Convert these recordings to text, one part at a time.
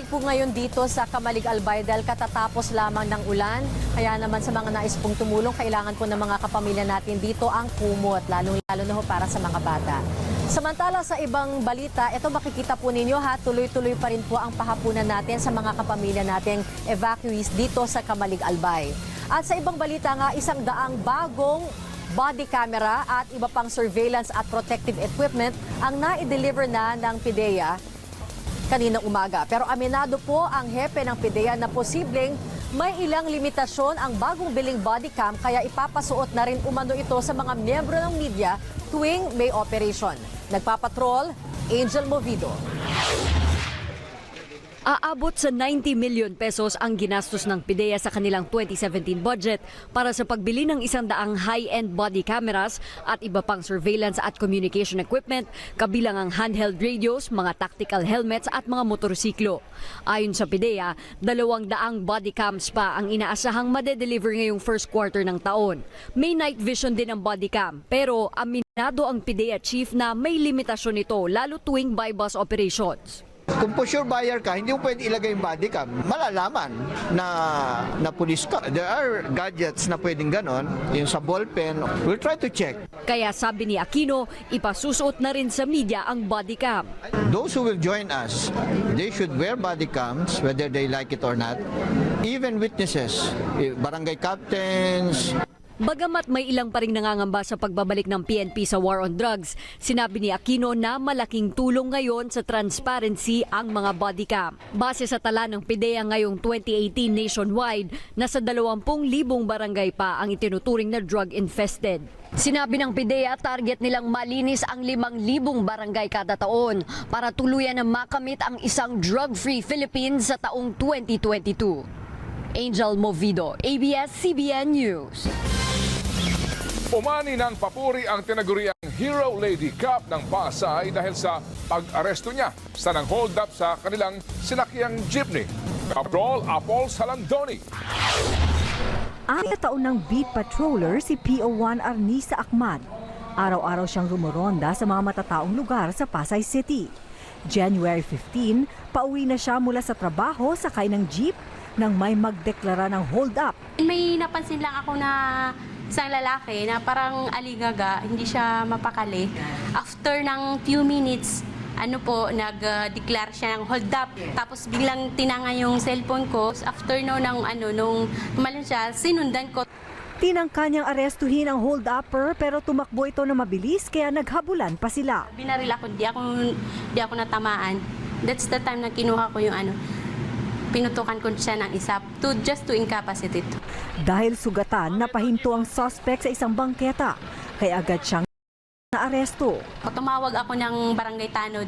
po ngayon dito sa Kamalig Albay dahil katatapos lamang ng ulan. Kaya naman sa mga nais pong tumulong, kailangan po ng mga kapamilya natin dito ang kumot, lalo-lalo na ho para sa mga bata. Samantala sa ibang balita, ito makikita po ninyo ha, tuloy-tuloy pa rin po ang pahapunan natin sa mga kapamilya nating evacuees dito sa Kamalig Albay. At sa ibang balita nga, 100 bagong body camera at iba pang surveillance at protective equipment ang na-deliver na ng PIDEA kaninang umaga. Pero aminado po ang hepe ng PIDEA na posibleng may ilang limitasyon ang bagong biling body cam kaya ipapasuot na rin umano ito sa mga miyembro ng media tuwing may operation. Nagpapatrol, Angel Movido. Aabot sa 90 million pesos ang ginastos ng PIDEA sa kanilang 2017 budget para sa pagbili ng 100 high-end body cameras at iba pang surveillance at communication equipment, kabilang ang handheld radios, mga tactical helmets at mga motorsiklo. Ayon sa PIDEA, 200 body cams pa ang inaasahang madedeliver ngayong first quarter ng taon. May night vision din ang body cam, pero aminado ang PIDEA chief na may limitasyon ito lalo tuwing by bus operations. Kung po sure buyer ka, hindi mo pwede ilagay yung body cam. Malalaman na pulis ka. There are gadgets na pwedeng ganon, yung sa ballpen. We'll try to check. Kaya sabi ni Aquino, ipasusuot na rin sa media ang body cam. Those who will join us, they should wear body cams, whether they like it or not. Even witnesses, barangay captains. Bagamat may ilang pa ring nangangamba sa pagbabalik ng PNP sa war on drugs, sinabi ni Aquino na malaking tulong ngayon sa transparency ang mga body cam. Base sa tala ng PIDEA ngayong 2018 nationwide, nasa 20,000 barangay pa ang itinuturing na drug-infested. Sinabi ng PIDEA, target nilang malinis ang 5,000 barangay kada taon para tuluyan na makamit ang isang drug-free Philippines sa taong 2022. Angel Movido, ABS-CBN News. Umani ng papuri ang tinaguriang Hero Lady Cup ng Pasay dahil sa pag-aresto niya sa nang hold up sa kanilang sinakyang jeepney. Kaprol Apol Salandoni. 6 taon ng beat patroller si PO1 Arnisa Akmad. Araw-araw siyang rumoronda sa mga matataong lugar sa Pasay City. January 15, pauwi na siya mula sa trabaho sakay ng jeep nang may magdeklara ng hold up. May napansin lang ako na isang lalaki na parang aligaga, hindi siya mapakali. After ng few minutes, nag-declare siya ng hold up. Tapos biglang tinanga yung cellphone ko. After nung tumalon siya, sinundan ko. Tinangka niyang arestuhin ang hold-upper pero tumakbo ito na mabilis kaya naghabulan pa sila. Binaril ako, di ako natamaan. That's the time na kinuha ko yung pinutukan ko siya ng isa just to incapacitate. Dahil sugatan, napahinto ang suspect sa isang bangketa kaya agad siyang naaresto. Tumawag ako ng barangay Tanod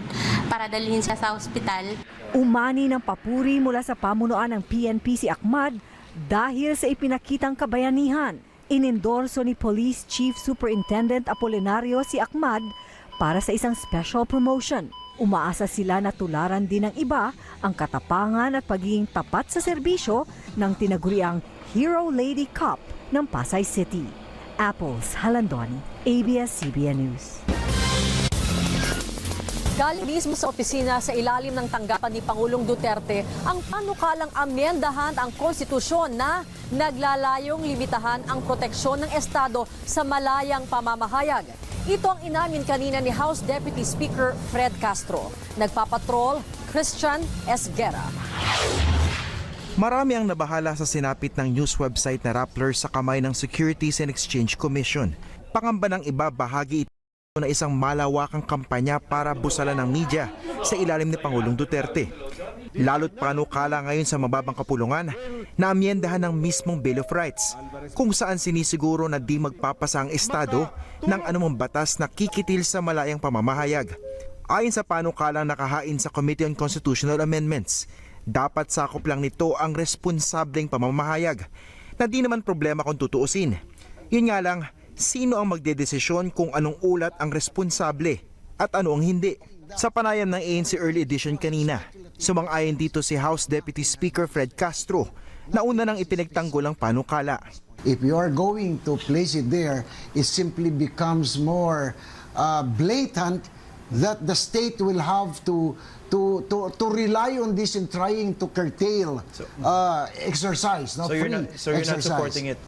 para dalhin siya sa ospital. Umani ng papuri mula sa pamunuan ng PNP si Akmad dahil sa ipinakitang kabayanihan. Inendorso ni Police Chief Superintendent Apolinario si Akmad para sa isang special promotion. Umaasa sila na tularan din ng iba ang katapangan at pagiging tapat sa serbisyo ng tinaguriang Hero Lady Cup ng Pasay City. Apples Halandoni, ABS-CBN News. Galing mismo sa opisina sa ilalim ng tanggapan ni Pangulong Duterte ang panukalang amyendahan ang konstitusyon na naglalayong limitahan ang proteksyon ng Estado sa malayang pamamahayag. Ito ang inamin kanina ni House Deputy Speaker Fred Castro. Nagpapatrol, Christian S. Guerra. Marami ang nabahala sa sinapit ng news website na Rappler sa kamay ng Securities and Exchange Commission. Pangamba ng iba, bahagi ito na isang malawakang kampanya para busalan ng media sa ilalim ni Pangulong Duterte. Lalo't panukala ngayon sa mababang kapulungan na amyendahan ng mismong Bill of Rights, kung saan sinisiguro na di magpapasa ang Estado ng anumang batas na kikitil sa malayang pamamahayag. Ayon sa panukalang nakahain sa Committee on Constitutional Amendments, dapat sakop lang nito ang responsableng pamamahayag na di naman problema kung tutuusin. Yun nga lang, sino ang magdedesisyon kung anong ulat ang responsable at ano ang hindi? Sa panayam ng ANC Early Edition kanina, sumang-ayon dito si House Deputy Speaker Fred Castro na una nang ipinagtanggol ang panukala. If you are going to place it there, it simply becomes more blatant that the state will have to rely on this in trying to curtail exercise, So you're not supporting it?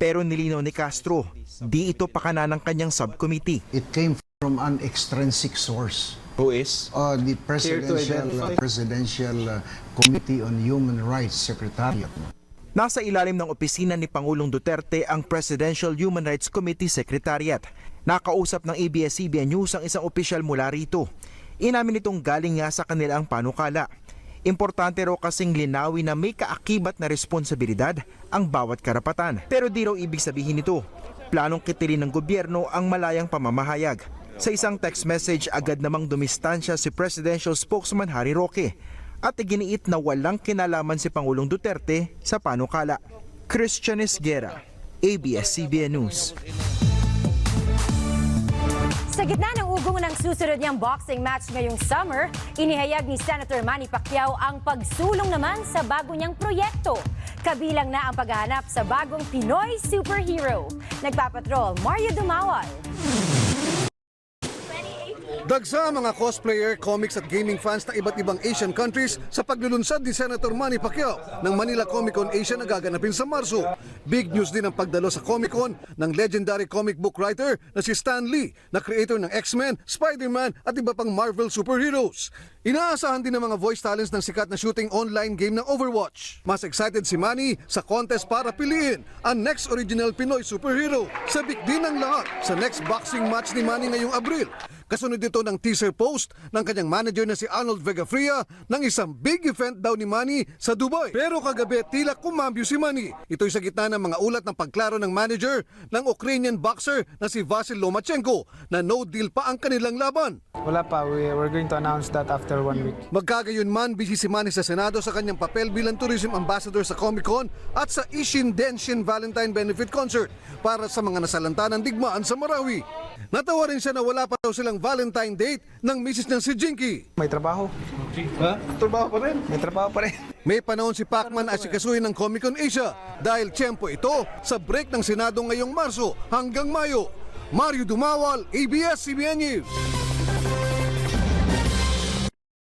Pero nilinaw ni Castro, di ito pakana ng kanyang subcommittee. It came from an extrinsic source. Who is? The Presidential Committee on Human Rights Secretariat. Nasa ilalim ng opisina ni Pangulong Duterte ang Presidential Human Rights Committee Secretariat. Nakausap ng ABS-CBN News ang isang opisyal mula rito. Inamin itong galing nga sa kanilang panukala. Importante raw kasing linawin na may kaakibat na responsibilidad ang bawat karapatan. Pero di raw ibig sabihin nito, planong kitilin ng gobyerno ang malayang pamamahayag. Sa isang text message, agad namang dumistansya si Presidential Spokesman Harry Roque at iginiit na walang kinalaman si Pangulong Duterte sa panukala. Christian Esguera, ABS-CBN News. Sa gitna ng ugong ng susunod niyang boxing match ngayong summer, inihayag ni Senator Manny Pacquiao ang pagsulong naman sa bago niyang proyekto. Kabilang na ang paghahanap sa bagong Pinoy superhero. Nagpapatrol, Mario Dumawal. Dagsa ang mga cosplayer, comics at gaming fans ng iba't ibang Asian countries sa paglulunsad ni Senator Manny Pacquiao ng Manila Comic Con Asia na gaganapin sa Marso. Big news din ang pagdalo sa Comic Con ng legendary comic book writer na si Stan Lee, na creator ng X-Men, Spider-Man at iba pang Marvel superheroes. Inaasahan din ng mga voice talents ng sikat na shooting online game ng Overwatch. Mas excited si Manny sa contest para piliin ang next original Pinoy superhero. Sabik din ang lahat sa next boxing match ni Manny ngayong Abril. Kasunod dito ng teaser post ng kanyang manager na si Arnold Vegafria ng isang big event daw ni Manny sa Dubai. Pero kagabi tila kumambyo si Manny. Ito'y sa gitna ng mga ulat ng pagklaro ng manager ng Ukrainian boxer na si Vasyl Lomachenko na no deal pa ang kanilang laban. Wala pa, we're going to announce that after 1 week. Magkagayon man, busy si Manny sa Senado sa kanyang papel bilang tourism ambassador sa Comic-Con at sa Ishin Denshin Valentine Benefit Concert para sa mga nasalanta ng digmaan sa Marawi. Natawa rin siya na wala pa daw silang Valentine date ng misis ng si Jinky. May trabaho. Ha? Trabaho pa rin? May trabaho pa rin. May panahon si Pacman asikasuhin ng Comic-Con Asia dahil tiyempo ito sa break ng Senado ngayong Marso hanggang Mayo. Mario Dumawal, ABS-CBN News.